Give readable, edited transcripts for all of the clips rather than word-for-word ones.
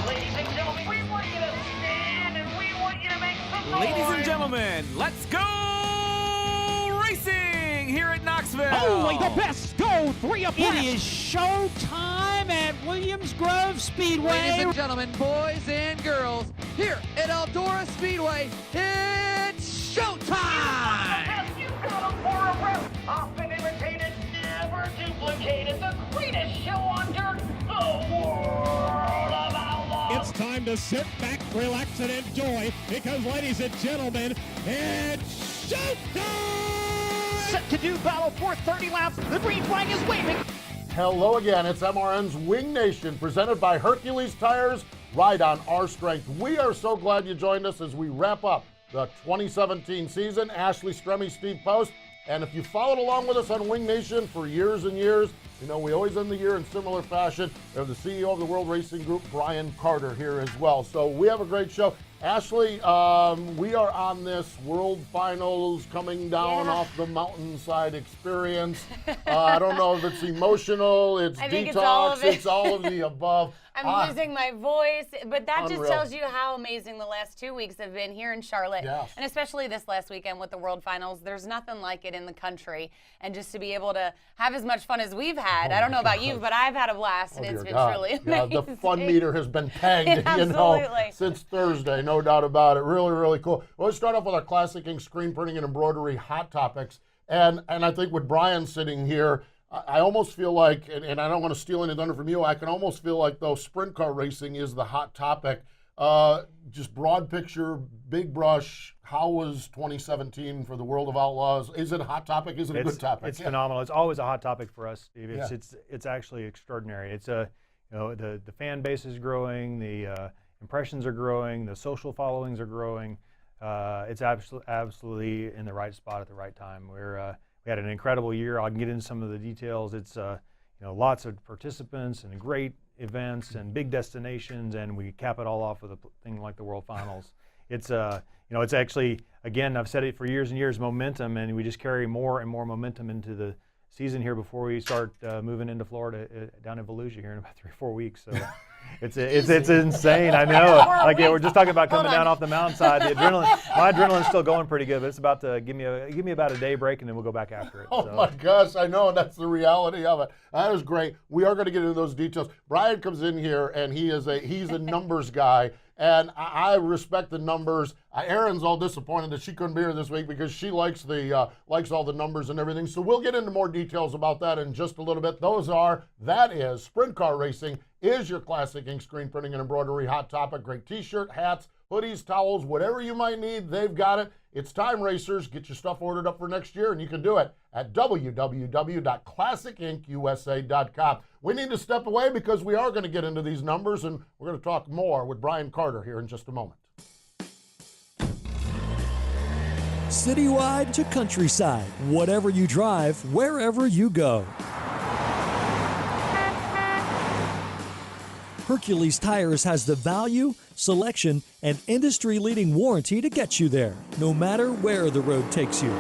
Ladies and gentlemen, we want you to stand and we want you to make some noise. Ladies and gentlemen, let's go racing here at Knoxville. Only the best go 3 abreast. It is show time at Williams Grove Speedway. Ladies and gentlemen, boys and girls, here at Eldora Speedway, it's showtime! You got them for a rep. Often imitated, never duplicated. The greatest show on dirt, the world of outlaws. It's time to sit back, relax, and enjoy, because, ladies and gentlemen, it's showtime! Set to do battle for 30 laps. The green flag is waving. Hello again, it's MRN's Wing Nation, presented by Hercules Tires. Ride on our strength. We are so glad you joined us as we wrap up the 2017 season. Ashley Stremme, Steve Post. And if you followed along with us on Wing Nation for years and years, you know we always end the year in similar fashion. We have the CEO of the World Racing Group, Brian Carter, here as well. So we have a great show. Ashley, we are on this World Finals coming down off the mountainside experience. I don't know if it's emotional, it's detox, it's all of the above. I'm losing my voice, but that Unreal. just tells you how amazing the last 2 weeks have been here in Charlotte. Yes. And especially this last weekend with the World Finals. There's nothing like it in the country. And just to be able to have as much fun as we've had. I don't know about you, but I've had a blast, and it's been truly amazing. Yeah, the fun meter has been pegged, since Thursday, no doubt about it. Really, really cool. Well, let's start off with our classic ink screen printing and embroidery hot topics. And I think with Brian sitting here, I almost feel like, and I don't want to steal any thunder from you, I can almost feel like though sprint car racing is the hot topic. Just broad picture, big brush, how was 2017 for the World of Outlaws? Is it a hot topic? Is it a good topic? It's phenomenal. It's always a hot topic for us, Steve. It's actually extraordinary. It's the fan base is growing, the impressions are growing, the social followings are growing. It's absolutely in the right spot at the right time. We had an incredible year. I can get into some of the details. It's lots of participants and great events and big destinations, and we cap it all off with a thing like the World Finals. It's it's actually, again, I've said it for years and years, momentum, and we just carry more and more momentum into the season here before we start moving into Florida down in Volusia here in about 3 or 4 weeks. So it's insane. I know. Like we're just talking about coming down off the mountainside. The adrenaline, my adrenaline's still going pretty good, but it's about to give me about a day break, and then we'll go back after it. Oh my gosh, I know, and that's the reality of it. That is great. We are going to get into those details. Brian comes in here, and he's a numbers guy. And I respect the numbers. Erin's all disappointed that she couldn't be here this week because she likes all the numbers and everything. So we'll get into more details about that in just a little bit. That is sprint car racing is your classic ink screen printing and embroidery hot topic. Great t-shirt, hats, hoodies, towels, whatever you might need, they've got it. It's time, racers. Get your stuff ordered up for next year, and you can do it at www.classicinkusa.com. We need to step away because we are going to get into these numbers, and we're going to talk more with Brian Carter here in just a moment. Citywide to countryside, whatever you drive, wherever you go. Hercules Tires has the value, selection, and industry-leading warranty to get you there, no matter where the road takes you.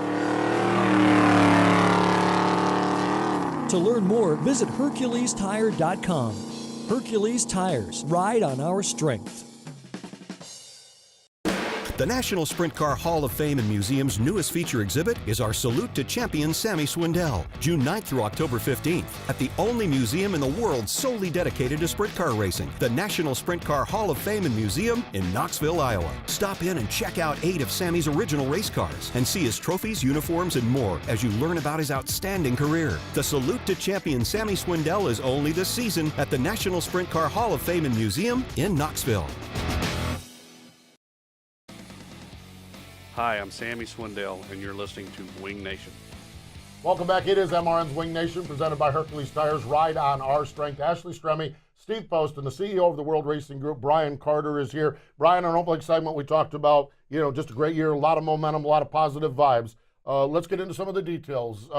To learn more, visit HerculesTire.com. Hercules Tires, ride on our strength. The National Sprint Car Hall of Fame and Museum's newest feature exhibit is our Salute to Champion Sammy Swindell, June 9th through October 15th, at the only museum in the world solely dedicated to sprint car racing, the National Sprint Car Hall of Fame and Museum in Knoxville, Iowa. Stop in and check out 8 of Sammy's original race cars and see his trophies, uniforms, and more as you learn about his outstanding career. The Salute to Champion Sammy Swindell is only this season at the National Sprint Car Hall of Fame and Museum in Knoxville. Hi, I'm Sammy Swindell, and you're listening to Wing Nation. Welcome back. It is MRN's Wing Nation, presented by Hercules Tires. Ride on our strength. Ashley Stremme, Steve Post, and the CEO of the World Racing Group, Brian Carter, is here. Brian, our opening segment, we talked about, just a great year, a lot of momentum, a lot of positive vibes. Let's get into some of the details.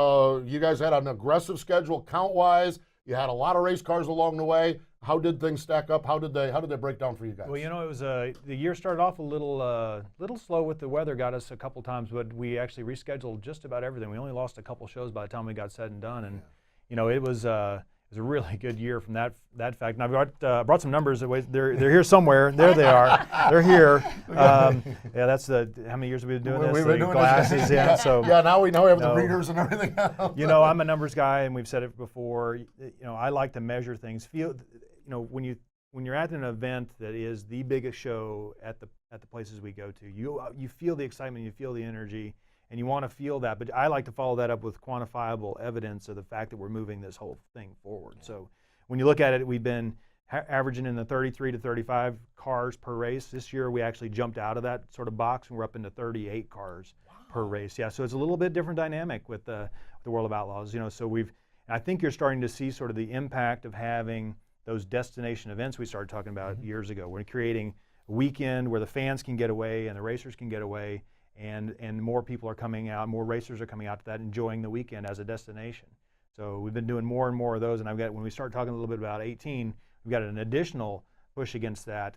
You guys had an aggressive schedule count-wise. You had a lot of race cars along the way. How did things stack up? How did they break down for you guys? Well, it was the year started off a little slow with the weather, got us a couple times, but we actually rescheduled just about everything. We only lost a couple shows by the time we got said and done, and it was a was a really good year from that fact. And I've brought some numbers. They're here somewhere. There they are. They're here. Yeah, that's how many years have we been doing this? We've been doing glasses, this. So yeah, now we have the readers and everything else. I'm a numbers guy, and we've said it before. I like to measure things. When you're at an event that is the biggest show at the places we go to, you feel the excitement, you feel the energy, and you want to feel that. But I like to follow that up with quantifiable evidence of the fact that we're moving this whole thing forward. So when you look at it, we've been averaging in the 33 to 35 cars per race. This year we actually jumped out of that sort of box, and we're up into 38 cars per race. Yeah, so it's a little bit different dynamic with the World of Outlaws. So I think you're starting to see sort of the impact of having those destination events we started talking about years ago. We're creating a weekend where the fans can get away and the racers can get away, and more people are coming out, more racers are coming out to that, enjoying the weekend as a destination. So we've been doing more and more of those, and when we start talking a little bit about 18, we've got an additional push against that,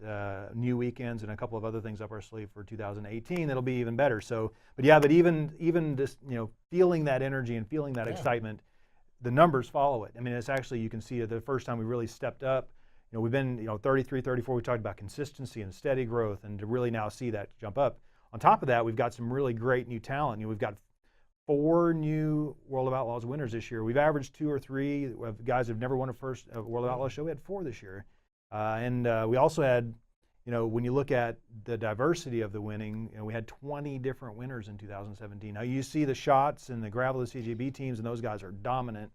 new weekends and a couple of other things up our sleeve for 2018 that'll be even better. So, but even just feeling that energy and feeling that excitement, the numbers follow it. I mean, it's actually, you can see the first time we really stepped up. We've been 33, 34. We talked about consistency and steady growth, and to really now see that jump up. On top of that, we've got some really great new talent. We've got 4 new World of Outlaws winners this year. We've averaged 2 or 3 guys who've never won a World of Outlaws show. We had 4 this year, and we also had, when you look at the diversity of the winning, we had 20 different winners in 2017. Now you see the shots and the gravel, the CJB teams, and those guys are dominant,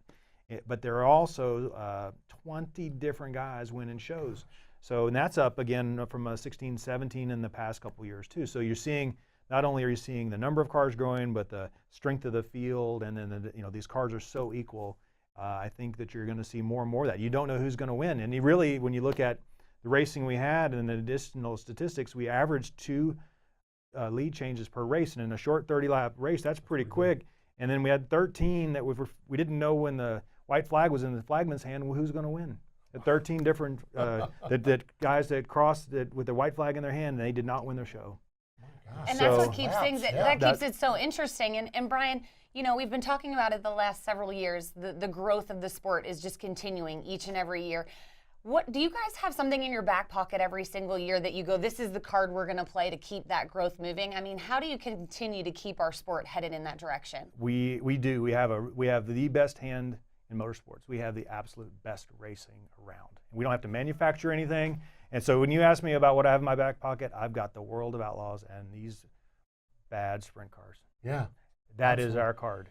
but there are also 20 different guys winning shows. So, and that's up again from 16, 17 in the past couple years too. So you're seeing, not only are you seeing the number of cars growing, but the strength of the field, and then these cars are so equal. I think that you're going to see more and more of that. You don't know who's going to win, and really, when you look at the racing we had and the additional statistics, we averaged 2 lead changes per race, and in a short 30-lap race, that's pretty quick. And then we had 13 that we didn't know when the white flag was in the flagman's hand who's going to win. 13 different that guys that crossed with the white flag in their hand, they did not win their show. And that's what keeps things, that keeps it so interesting. And Brian, we've been talking about it the last several years. The growth of the sport is just continuing each and every year. What do you guys have something in your back pocket every single year that you go, this is the card we're going to play to keep that growth moving? I mean, how do you continue to keep our sport headed in that direction? We do. We have the best hand in motorsports. We have the absolute best racing around. We don't have to manufacture anything. And so when you ask me about what I have in my back pocket, I've got the World of Outlaws and these bad sprint cars. Yeah. That is our card.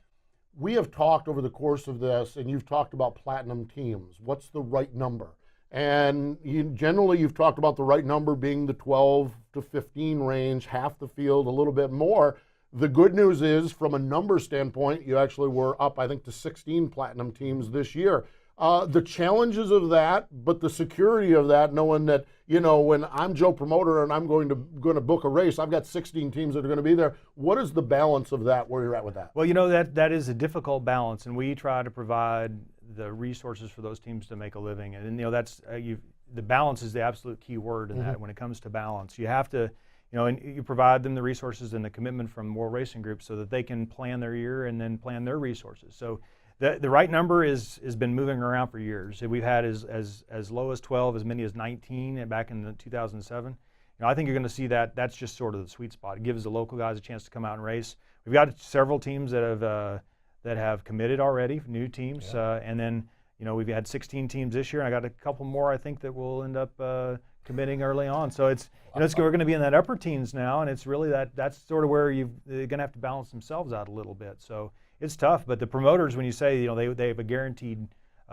We have talked over the course of this, and you've talked about platinum teams. What's the right number? And generally you've talked about the right number being the 12 to 15 range, half the field, a little bit more. The good news is, from a number standpoint, you actually were up, I think, to 16 platinum teams this year. The challenges of that, but the security of that, knowing that, when I'm Joe Promoter and I'm going to book a race, I've got 16 teams that are going to be there. What is the balance of that, where you're at with that? Well, that is a difficult balance, and we try to provide the resources for those teams to make a living. And that's the balance is the absolute key word in that. When it comes to balance, you have to, and you provide them the resources and the commitment from World Racing Group so that they can plan their year and then plan their resources. So the right number has been moving around for years. We've had as low as 12, as many as 19 back in 2007. I think you're going to see that. That's just sort of the sweet spot. It gives the local guys a chance to come out and race. We've got several teams that have committed already, new teams, and then we've had 16 teams this year, and I got a couple more I think that will end up committing early on. So it's we're going to be in that upper teens now, and it's really that's sort of where they're going to have to balance themselves out a little bit. So it's tough, but the promoters, when you say they have a guaranteed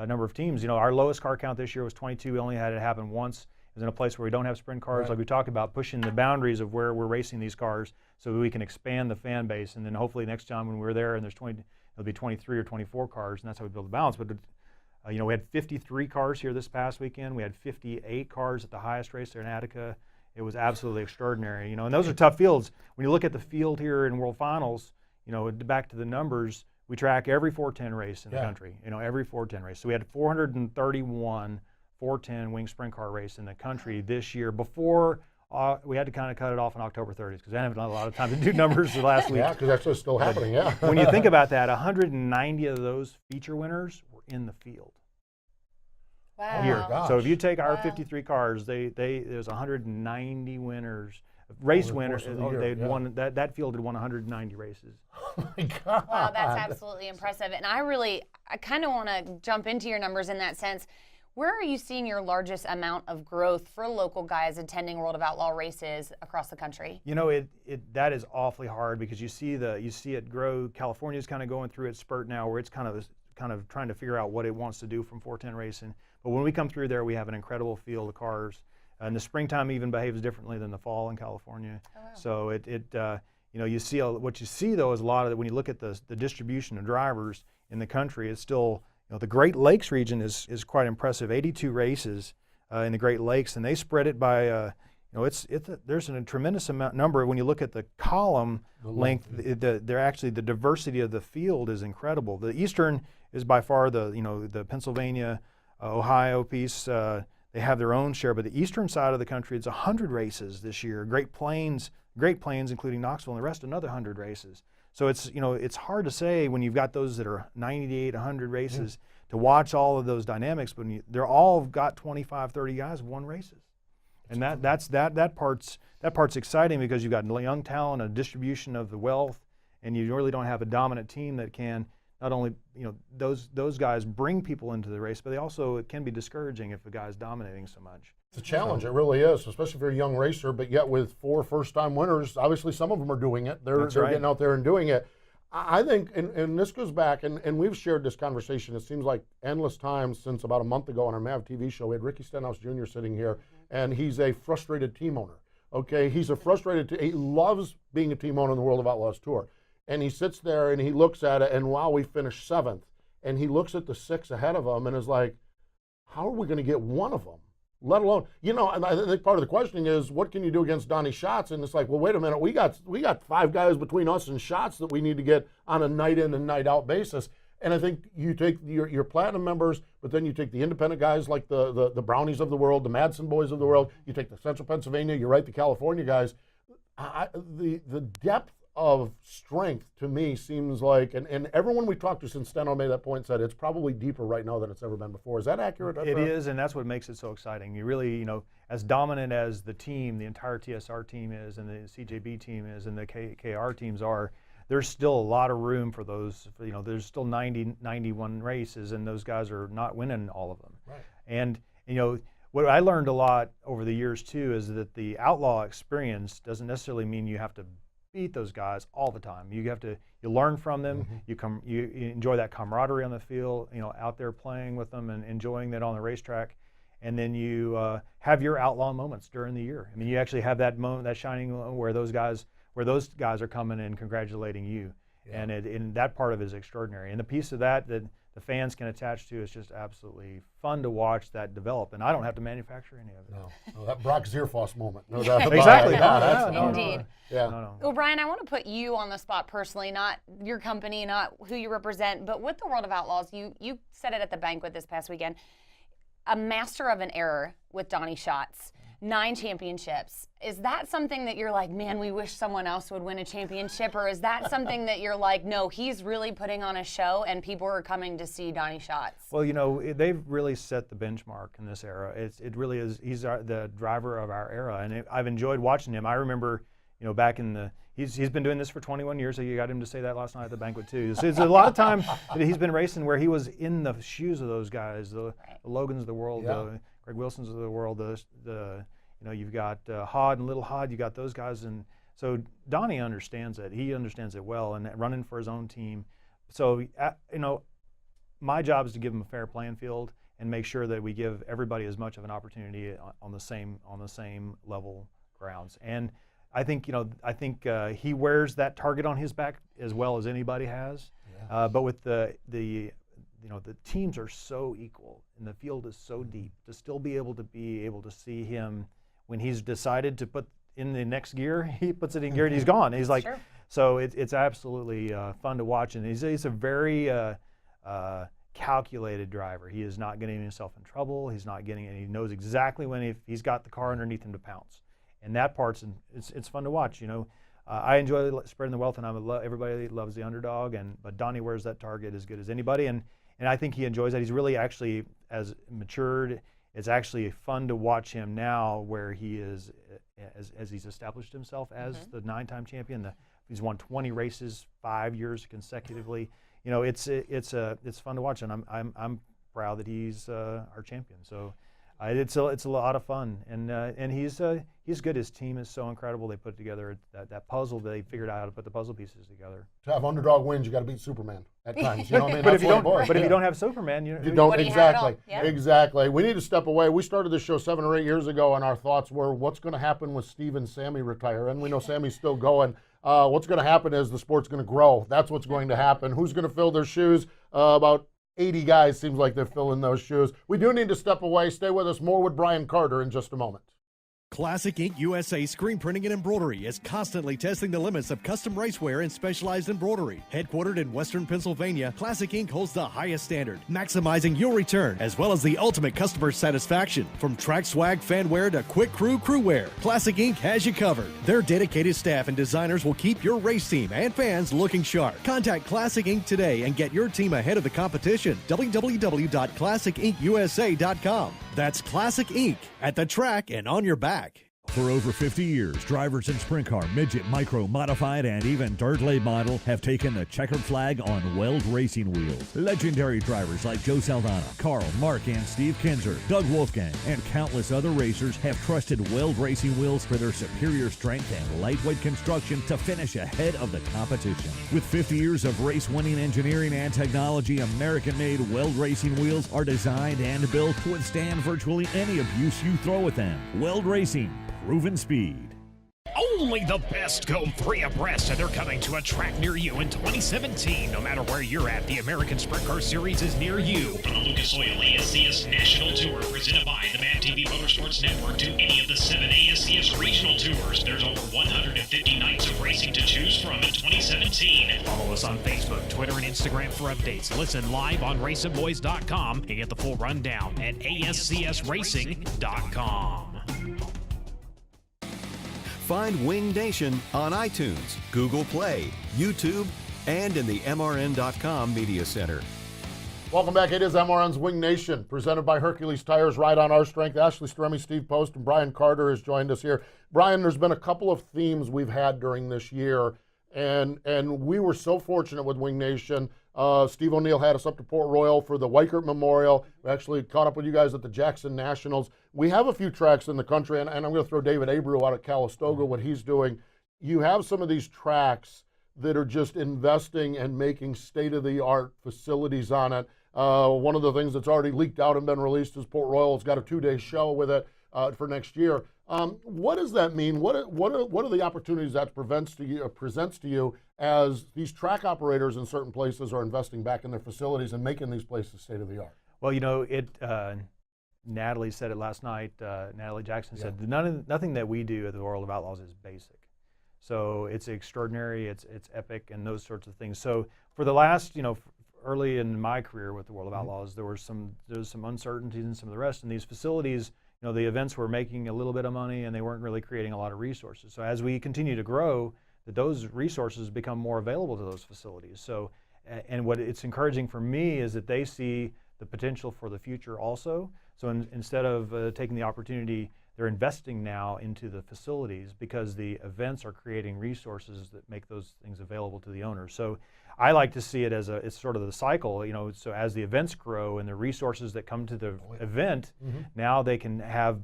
number of teams, our lowest car count this year was 22. We only had it happen once. It was in a place where we don't have sprint cars, like we talked about, pushing the boundaries of where we're racing these cars so that we can expand the fan base, and then hopefully next time when we're there and there's it'll be 23 or 24 cars, and that's how we build the balance. But we had 53 cars here this past weekend. We had 58 cars at the highest race there in Attica. It was absolutely extraordinary, and those are tough fields. When you look at the field here in World Finals, back to the numbers, we track every 410 race in the country, every 410 race. So we had 431 410 wing sprint car race in the country this year. Before we had to kind of cut it off on October 30th because I haven't had a lot of time to do numbers the last week. Yeah, because that's just still happening, When you think about that, 190 of those feature winners were in the field. Wow. Here. gosh. So if you take our Wow. 53 cars, there's 190 winners, race winners. course of the year, They'd yeah. won that field had won 190 races. Oh my God. Wow, that's absolutely impressive. And I kind of want to jump into your numbers in that sense. Where are you seeing your largest amount of growth for local guys attending World of Outlaw races across the country? You know, that is awfully hard because you see it grow. California's kind of going through its spurt now, where it's kind of trying to figure out what it wants to do from 410 racing. But when we come through there, we have an incredible field of cars. And the springtime even behaves differently than the fall in California. Oh, wow. So you see what you see though is a lot of when you look at the distribution of drivers in the country, it's still, the Great Lakes region is quite impressive. 82 races in the Great Lakes, and they spread it by there's a tremendous number. When you look at the column length, the diversity of the field is incredible. The Eastern is by far the Pennsylvania, Ohio piece. They have their own share, but the eastern side of the country, it's 100 races this year. Great Plains, including Knoxville, and the rest another 100 races. So it's hard to say when you've got those that are 98, 100 races to watch all of those dynamics, but they're all got 25, 30 guys who won races. And that part's exciting because you've got young talent, a distribution of the wealth, and you really don't have a dominant team that can not only those guys bring people into the race, but it can be discouraging if a guy's dominating so much. It's a challenge, it really is, especially if you're a young racer, but yet with 4 first-time winners, obviously some of them are doing it. They're getting out there and doing it. I think, and this goes back, and we've shared this conversation, it seems like endless times since about a month ago on our MAV TV show. We had Ricky Stenhouse Jr. sitting here, and he's a frustrated team owner. Okay, he loves being a team owner in the World of Outlaws Tour. And he sits there and he looks at it, and wow, we finished 7th. And he looks at the 6 ahead of him and is like, how are we going to get one of them? Let alone, and I think part of the questioning is, what can you do against Donnie Schatz? And it's like, well, wait a minute, we got 5 guys between us and Schatz that we need to get on a night in and night out basis. And I think you take your platinum members, but then you take the independent guys like the Brownies of the world, the Madsen boys of the world. You take the Central Pennsylvania, you're right, the California guys. The depth of strength to me seems like, and everyone we talked to since Steno made that point said it's probably deeper right now than it's ever been before. Is that accurate? It is, and that's what makes it so exciting. You really, as dominant as the team, the entire TSR team is, and the CJB team is, and the KR teams are, there's still a lot of room for those. There's still 91 races, and those guys are not winning all of them. Right. And what I learned a lot over the years too is that the outlaw experience doesn't necessarily mean you have to beat those guys all the time. You learn from them. You enjoy that camaraderie on the field. Out there playing with them and enjoying that on the racetrack, and then you have your outlaw moments during the year. I mean, you actually have that moment, that shining moment where those guys are coming and congratulating you, and that part of it is extraordinary. And the piece of that the fans can attach to is just absolutely fun to watch that develop, and I don't have to manufacture any of it. No, that Brock Zierfoss moment. No doubt about Exactly. it. Indeed. Yeah. Well, Brian, I want to put you on the spot personally, not your company, not who you represent, but with the World of Outlaws, you said it at the banquet this past weekend, a master of an error with Donnie Schatz, 9 championships. Is that something that you're like, man, we wish someone else would win a championship? Or is that something that you're like, no, he's really putting on a show and people are coming to see Donnie Schatz? Well, they've really set the benchmark in this era. It really is. He's the driver of our era, and I've enjoyed watching him. I remember, back in he's been doing this for 21 years, so you got him to say that last night at the banquet too. So it's a lot of time that he's been racing where he was in the shoes of those guys, the Logans of the world, the Greg Wilsons of the world, you've got Hod and Little Hod, you got those guys, and so Donnie understands it. He understands it well, and running for his own team. So my job is to give him a fair playing field and make sure that we give everybody as much of an opportunity on the same level grounds. And I think he wears that target on his back as well as anybody has. Yeah. But with the teams are so equal and the field is so deep, to still be able to see him when he's decided to put in the next gear, he puts it in gear and he's gone. He's like, so it's absolutely fun to watch, and he's a very calculated driver. He is not getting himself in trouble. He knows exactly when he's got the car underneath him to pounce. And that part's it's fun to watch. I enjoy spreading the wealth, and everybody loves the underdog. But Donnie wears that target as good as anybody. And and I think he enjoys that. He's really actually as matured. It's actually fun to watch him now, where he is as he's established himself as the 9-time champion. He's won 20 races 5 years consecutively. You know, it's fun to watch, and I'm proud that he's our champion. So it's a lot of fun, and he's good. His team is so incredible. They put together that puzzle. They figured out how to put the puzzle pieces together. To have underdog wins, you got to beat Superman at times. You know what I mean? But if you don't have Superman, you don't exactly. Yeah. Exactly. We need to step away. We started this show 7 or 8 years ago, and our thoughts were, what's going to happen with Steve and Sammy retire? And we know Sammy's still going. What's going to happen is the sport's going to grow. That's what's going to happen. Who's going to fill their shoes? About 80 guys seems like they're filling those shoes. We do need to step away. Stay with us. More with Brian Carter in just a moment. Classic Ink USA Screen Printing and Embroidery is constantly testing the limits of custom racewear and specialized embroidery. Headquartered in Western Pennsylvania, Classic Ink holds the highest standard, maximizing your return as well as the ultimate customer satisfaction. From track swag fan wear to quick crew wear, Classic Ink has you covered. Their dedicated staff and designers will keep your race team and fans looking sharp. Contact Classic Ink today and get your team ahead of the competition. www.classicinkusa.com. That's Classic Ink, at the track and on your back. For over 50 years, drivers in sprint car, midget, micro, modified, and even dirt late model have taken the checkered flag on Weld Racing Wheels. Legendary drivers like Joe Saldana, Carl, Mark, and Steve Kinzer, Doug Wolfgang, and countless other racers have trusted Weld Racing Wheels for their superior strength and lightweight construction to finish ahead of the competition. With 50 years of race-winning engineering and technology, American-made Weld Racing Wheels are designed and built to withstand virtually any abuse you throw at them. Weld Racing. Proven speed. Only the best go 3 abreast, and they're coming to a track near you in 2017. No matter where you're at, the American Sprint Car Series is near you. From the Lucas Oil ASCS National Tour, presented by the Mad TV Motorsports Network, to any of the 7 ASCS Regional Tours, there's over 150 nights of racing to choose from in 2017. Follow us on Facebook, Twitter, and Instagram for updates. Listen live on RacingBoys.com and get the full rundown at ASCSRacing.com. Find Wing Nation on iTunes, Google Play, YouTube, and in the MRN.com Media Center. Welcome back. It is MRN's Wing Nation, presented by Hercules Tires, Ride on Our Strength. Ashley Stremme, Steve Post, and Brian Carter has joined us here. Brian, there's been a couple of themes we've had during this year, and we were so fortunate with Wing Nation. Steve O'Neill had us up to Port Royal for the Weichert Memorial. We actually caught up with you guys at the Jackson Nationals. We have a few tracks in the country, and I'm going to throw David Abreu out at Calistoga, what he's doing. You have some of these tracks that are just investing and making state-of-the-art facilities on it. One of the things that's already leaked out and been released is Port Royal. It's got a 2-day show with it for next year. What does that mean? What are the opportunities that presents to you as these track operators in certain places are investing back in their facilities and making these places state of the art? Well, you know, Natalie said it last night. Natalie Jackson said nothing that we do at the World of Outlaws is basic. So it's extraordinary, it's epic, and those sorts of things. So for the last, early in my career with the World of Outlaws, there was some uncertainties and some of the rest. And these facilities, the events were making a little bit of money, and they weren't really creating a lot of resources. So as we continue to grow, those resources become more available to those facilities. So, and what it's encouraging for me is that they see the potential for the future also. So instead of taking the opportunity, they're investing now into the facilities because the events are creating resources that make those things available to the owners. So I like to see it as it's sort of the cycle, so as the events grow and the resources that come to the event, now they can have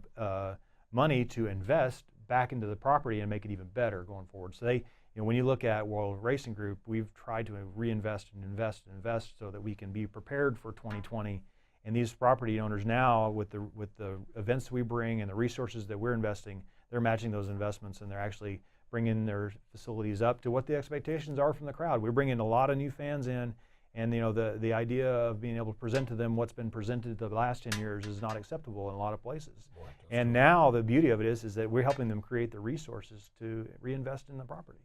money to invest back into the property and make it even better going forward. So they, when you look at World Racing Group, we've tried to reinvest and invest and invest so that we can be prepared for 2020. And these property owners now, with the events we bring and the resources that we're investing, they're matching those investments, and they're actually bringing their facilities up to what the expectations are from the crowd. We're bringing a lot of new fans in, and the idea of being able to present to them what's been presented the last 10 years is not acceptable in a lot of places. And now the beauty of it is that we're helping them create the resources to reinvest in the property.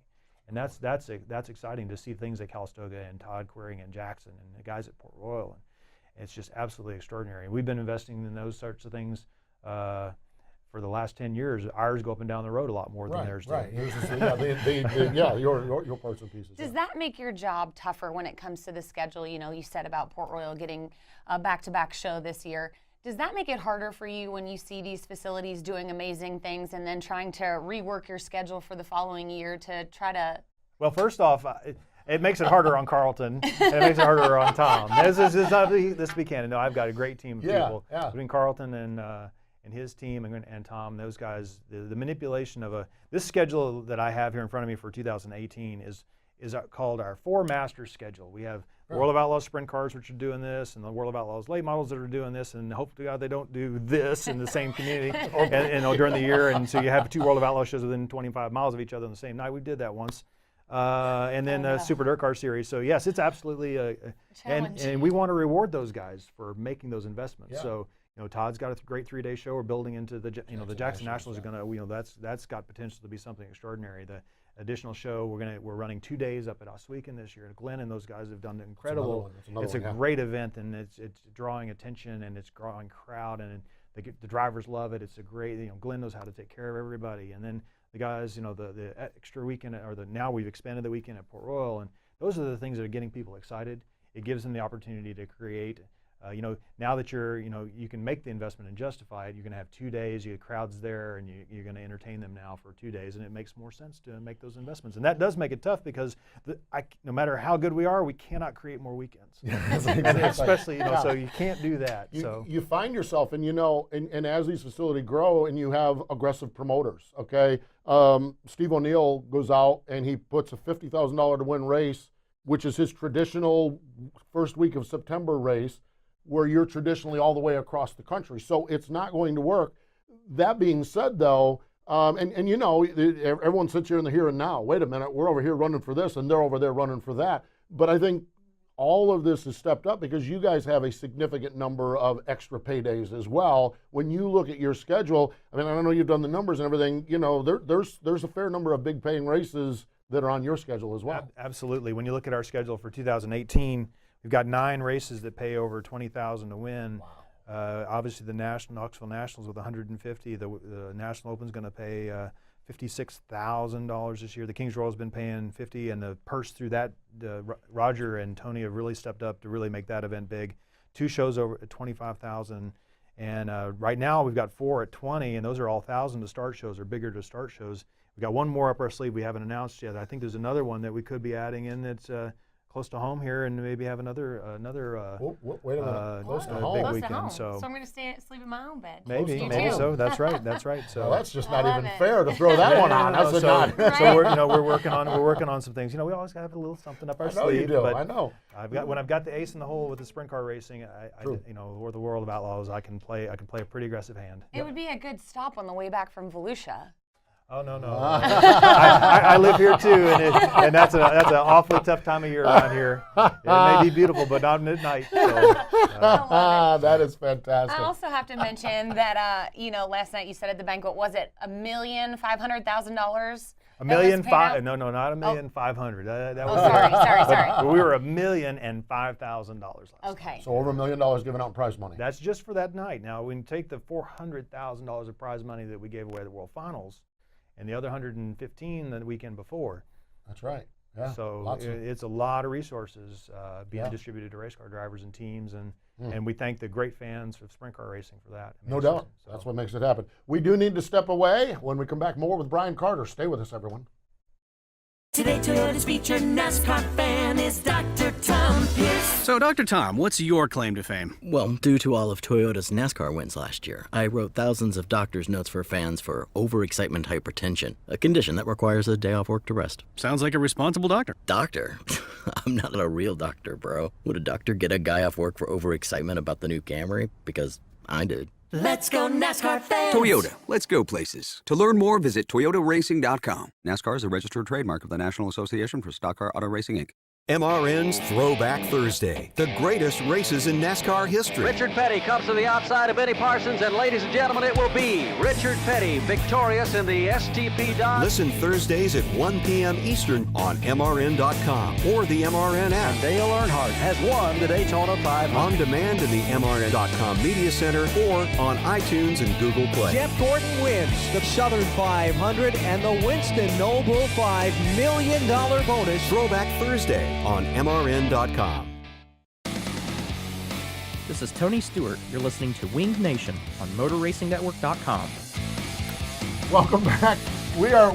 And that's exciting to see things like Calistoga and Todd Queering and Jackson and the guys at Port Royal. It's just absolutely extraordinary. We've been investing in those sorts of things for the last 10 years, ours go up and down the road a lot more than theirs do. Right. Yeah, your parts and pieces. Does that make your job tougher when it comes to the schedule? You know, you said about Port Royal getting a back-to-back show this year. Does that make it harder for you when you see these facilities doing amazing things and then trying to rework your schedule for the following year to try to? Well, first off, it makes it harder on Carlton, and it makes it harder on Tom. This be candid. No, I've got a great team of people between Carlton and his team and Tom. Those guys, the manipulation of this schedule that I have here in front of me for 2018 is called our 4-master schedule. We have the World of Outlaws sprint cars, which are doing this, and the World of Outlaws late models that are doing this, and hope to God they don't do this in the same community and during the year. And so you have 2 World of Outlaws shows within 25 miles of each other on the same night. We did that once. And then the Super Dirt Car Series. So yes, it's absolutely and we want to reward those guys for making those investments. Yeah. So Todd's got a great 3-day show. We're building into the the Jackson Nationals are going to that's got potential to be something extraordinary. The additional show we're running 2 days up at Oswego this year. Glenn and those guys have done incredible. It's a great event, and it's drawing attention and it's drawing crowd, and the drivers love it. It's a great Glenn knows how to take care of everybody, and then the guys, the extra weekend, now we've expanded the weekend at Port Royal, and those are the things that are getting people excited. It gives them the opportunity to create. Now that you can make the investment and justify it, you're going to have 2 days, you get crowds there, and you're going to entertain them now for 2 days, and it makes more sense to make those investments. And that does make it tough because no matter how good we are, we cannot create more weekends. Especially, so you can't do that. You find yourself, and as these facilities grow, and you have aggressive promoters, okay? Steve O'Neill goes out and he puts a $50,000 to win race, which is his traditional first week of September race, where you're traditionally all the way across the country. So it's not going to work. That being said, though, everyone sits here in the here and now. Wait a minute, we're over here running for this, and they're over there running for that. But I think all of this is stepped up because you guys have a significant number of extra paydays as well. When you look at your schedule, I mean, I don't know, you've done the numbers and everything, there's a fair number of big paying races that are on your schedule as well. Absolutely. When you look at our schedule for 2018, we've got 9 races that pay over $20,000 to win. Wow. Obviously, the Knoxville Nationals with 150. The National Open's going to pay $56,000 this year. The Kings Royal's been paying $50,000, and the purse through that, Roger and Tony have really stepped up to really make that event big. 2 shows over at $25,000, and right now we've got 4 at $20,000, and those are all 1,000 to start shows or bigger to start shows. We've got one more up our sleeve we haven't announced yet. I think there's another one that we could be adding in that's close to home here, and maybe have another wait a minute. Close to home. Big Close weekend. to home. So I'm going to sleep in my own bed. Maybe so. That's right. So well, that's just not even fair to throw that one on. That's not. So we're working on some things. We always got to have a little something up our sleeve. I know you do. But I know. When I've got the ace in the hole with the sprint car racing, or the World of Outlaws, I can play a pretty aggressive hand. It would be a good stop on the way back from Volusia. Oh no! I live here too, and that's an awfully tough time of year around here. It may be beautiful, but not at night. So, that is fantastic. I also have to mention that last night you said at the banquet, was it $1,500,000? $1.5 million? No, not $1,500,000. That was sorry. We were $1,005,000 last Okay. night. So over $1 million given out in prize money. That's just for that night. Now, when you take the $400,000 of prize money that we gave away at the World Finals, and the other 115 the weekend before. That's right. Yeah. So it's a lot of resources being distributed to race car drivers and teams, and we thank the great fans of sprint car racing for that. No doubt. That's what makes it happen. We do need to step away. When we come back, more with Brian Carter. Stay with us, everyone. Today, Toyota's featured NASCAR fan is Dr. Tom Pierce. So, Dr. Tom, what's your claim to fame? Well, due to all of Toyota's NASCAR wins last year, I wrote thousands of doctor's notes for fans for overexcitement hypertension, a condition that requires a day off work to rest. Sounds like a responsible doctor. Doctor? I'm not a real doctor, bro. Would a doctor get a guy off work for overexcitement about the new Camry? Because I did. Let's go NASCAR fans! Toyota, let's go places. To learn more, visit toyotaracing.com. NASCAR is a registered trademark of the National Association for Stock Car Auto Racing, Inc. MRN's Throwback Thursday, the greatest races in NASCAR history. Richard Petty comes to the outside of Benny Parsons, and ladies and gentlemen, it will be Richard Petty victorious in the STP Dodge. Listen Thursdays at 1 p.m. Eastern on MRN.com or the MRN app. And Dale Earnhardt has won the Daytona 500. On demand in the MRN.com Media Center or on iTunes and Google Play. Jeff Gordon wins the Southern 500 and the Winston Noble $5 million bonus. Throwback Thursday on MRN.com. This is Tony Stewart. You're listening to Winged Nation on MotorRacingNetwork.com. Welcome back. We are.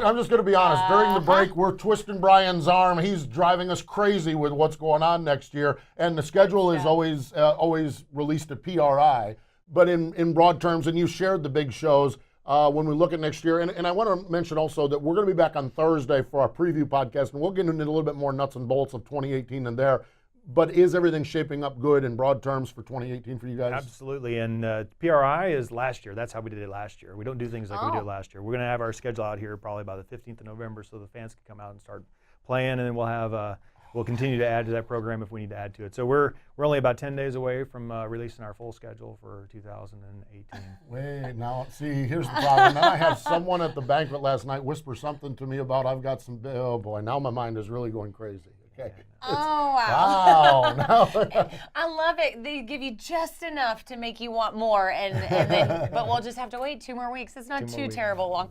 I'm just going to be honest. During the break, we're twisting Brian's arm. He's driving us crazy with what's going on next year, and the schedule is always released at PRI. But in broad terms, and you shared the big shows. When we look at next year. And I want to mention also that we're going to be back on Thursday for our preview podcast, and we'll get into a little bit more nuts and bolts of 2018 in there. But is everything shaping up good in broad terms for 2018 for you guys? Absolutely. And PRI is last year. That's how we did it last year. We don't do things like we did last year. We're going to have our schedule out here probably by the 15th of November so the fans can come out and start playing, and then we'll have we'll continue to add to that program if we need to add to it. So we're only about 10 days away from releasing our full schedule for 2018. Wait, now, see, here's the problem. Now I have someone at the banquet last night whisper something to me about I've got some, oh boy, now my mind is really going crazy. Okay. Oh, wow. Wow. I love it. They give you just enough to make you want more, and then, but we'll just have to wait 2 more weeks. It's not too terrible long.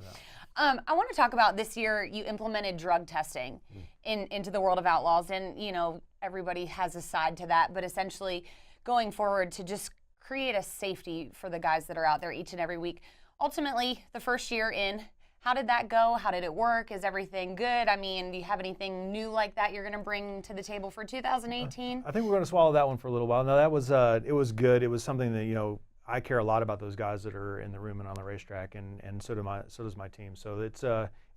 I want to talk about this year you implemented drug testing into the world of Outlaws, and everybody has a side to that, but essentially going forward to just create a safety for the guys that are out there each and every week. Ultimately, the first year in, how did that go? How did it work? Is everything good? I mean, do you have anything new like that you're going to bring to the table for 2018? I think we're going to swallow that one for a little while. No, that was it was good. It was something that I care a lot about those guys that are in the room and on the racetrack, and so does my team. So it's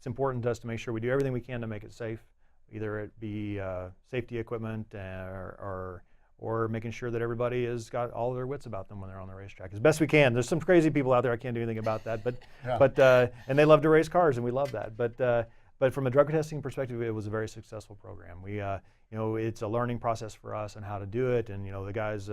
important to us to make sure we do everything we can to make it safe, either it be safety equipment or making sure that everybody has got all their wits about them when they're on the racetrack as best we can. There's some crazy people out there. I can't do anything about that, but and they love to race cars, and we love that. But from a drug testing perspective, it was a very successful program. We it's a learning process for us on how to do it, and the guys.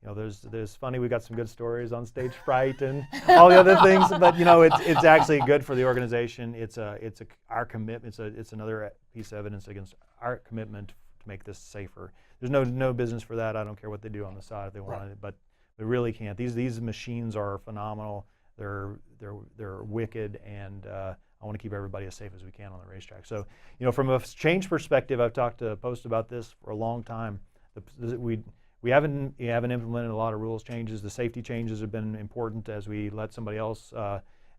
There's funny. We got some good stories on stage fright and all the other things, but it's actually good for the organization. It's our commitment. It's another piece of evidence against our commitment to make this safer. There's no business for that. I don't care what they do on the side if they want it, but they really can't. These machines are phenomenal. They're wicked, and I want to keep everybody as safe as we can on the racetrack. So from a change perspective, I've talked to Post about this for a long time. We haven't implemented a lot of rules changes. The safety changes have been important as we let somebody else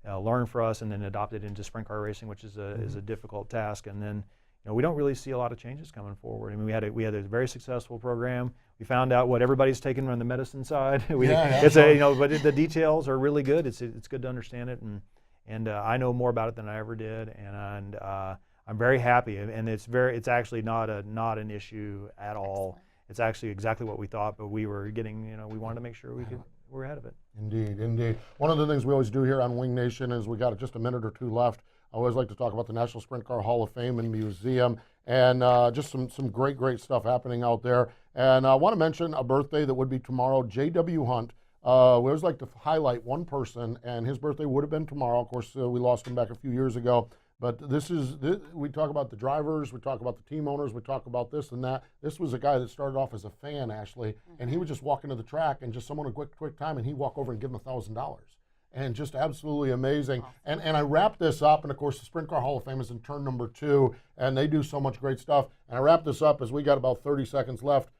learn for us and then adopt it into sprint car racing, which is a difficult task. And then we don't really see a lot of changes coming forward. I mean, we had a very successful program. We found out what everybody's taken on the medicine side. But the details are really good. It's good to understand it, and I know more about it than I ever did, and I'm very happy. And it's actually not an issue at all. It's actually exactly what we thought, but we were getting, we wanted to make sure we're ahead of it. Indeed. One of the things we always do here on Wing Nation is we got just a minute or two left. I always like to talk about the National Sprint Car Hall of Fame and Museum, and just some great stuff happening out there. And I want to mention a birthday that would be tomorrow, J.W. Hunt. We always like to highlight one person, and his birthday would have been tomorrow. Of course, we lost him back a few years ago. But we talk about the drivers, we talk about the team owners, we talk about this and that. This was a guy that started off as a fan, Ashley, and he would just walk into the track and just someone would quick time, and he'd walk over and give him $1,000. And just absolutely amazing. And I wrap this up, and of course the Sprint Car Hall of Fame is in turn number 2, and they do so much great stuff. And I wrap this up as we got about 30 seconds left.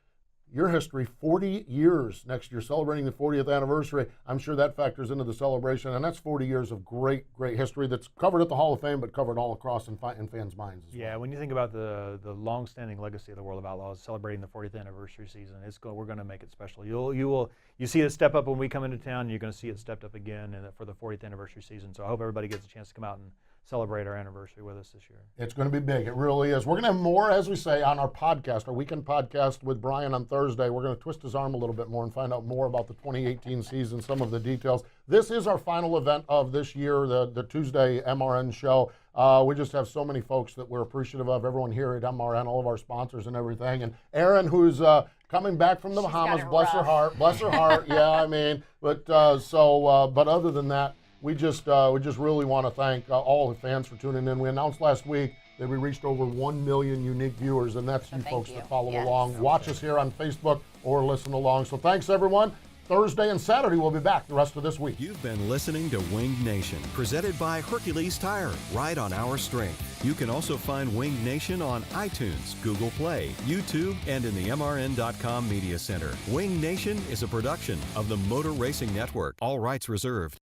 Your history, 40 years next year, celebrating the 40th anniversary. I'm sure that factors into the celebration, and that's 40 years of great history that's covered at the Hall of Fame, but covered all across in fans' minds as well. Yeah, when you think about the long-standing legacy of the World of Outlaws, celebrating the 40th anniversary season, we're going to make it special. You you see it step up when we come into town. You're going to see it stepped up again for the 40th anniversary season. So I hope everybody gets a chance to come out and celebrate our anniversary with us this year. It's going to be big. It really is. We're going to have more, as we say, on our podcast, our weekend podcast with Brian on Thursday. We're going to twist his arm a little bit more and find out more about the 2018 season, some of the details. This is our final event of this year, the Tuesday MRN show. We just have so many folks that we're appreciative of, everyone here at MRN, all of our sponsors and everything. And Erin, who's coming back from the Bahamas, bless her heart. Yeah, I mean, but other than that, we just really want to thank all the fans for tuning in. We announced last week that we reached over 1 million unique viewers, and that's you folks that follow along. Watch us here on Facebook or listen along. So thanks, everyone. Thursday and Saturday we'll be back the rest of this week. You've been listening to Winged Nation, presented by Hercules Tire, right on our strength. You can also find Winged Nation on iTunes, Google Play, YouTube, and in the MRN.com Media Center. Winged Nation is a production of the Motor Racing Network. All rights reserved.